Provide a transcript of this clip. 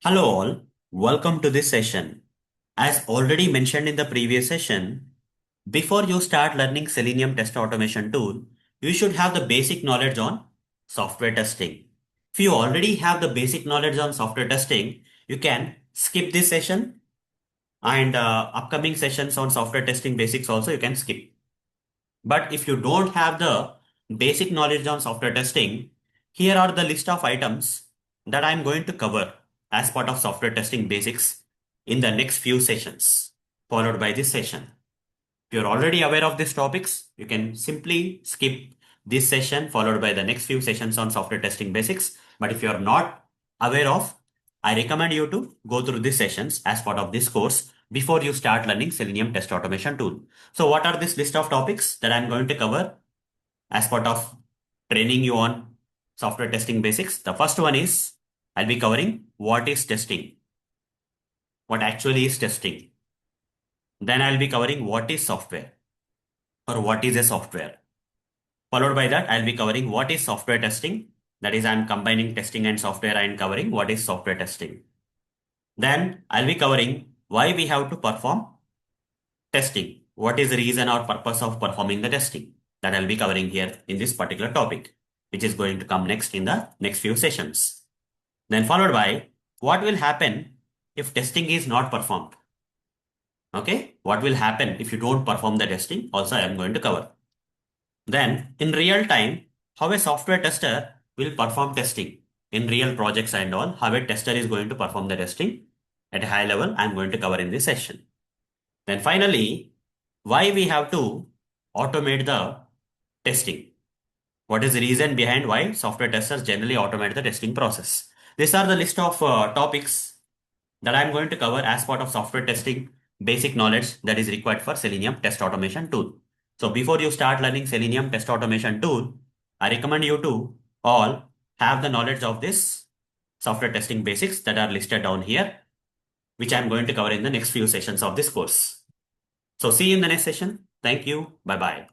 Hello all, welcome to this session. As already mentioned in the previous session, before you start learning Selenium test automation tool, you should have the basic knowledge on software testing. If you already have the basic knowledge on software testing, you can skip this session and upcoming sessions on software testing basics also you can skip. But if you don't have the basic knowledge on software testing, here are the list of items that I'm going to cover as part of software testing basics in the next few sessions, followed by this session. If you're already aware of these topics, you can simply skip this session followed by the next few sessions on software testing basics. But if you're not aware of, I recommend you to go through these sessions as part of this course before you start learning Selenium test automation tool. So what are this list of topics that I'm going to cover as part of training you on software testing basics? The first one is I'll be covering what is testing, what actually is testing. Then I'll be covering what is software or what is a software. Followed by that, I'll be covering what is software testing. That is, I'm combining testing and software and covering what is software testing. Then I'll be covering why we have to perform testing. What is the reason or purpose of performing the testing? That I'll be covering here in this particular topic, which is going to come next in the next few sessions. Then followed by what will happen if testing is not performed. Okay, what will happen if you don't perform the testing? Also, I am going to cover. Then, in real time, how a software tester will perform testing in real projects and all, how a tester is going to perform the testing at a high level, I'm going to cover in this session. Then finally, why we have to automate the testing. What is the reason behind why software testers generally automate the testing process? These are the list of topics that I'm going to cover as part of software testing basic knowledge that is required for Selenium test automation tool. So before you start learning Selenium test automation tool, I recommend you to all have the knowledge of this software testing basics that are listed down here, which I'm going to cover in the next few sessions of this course. So see you in the next session. Thank you. Bye bye.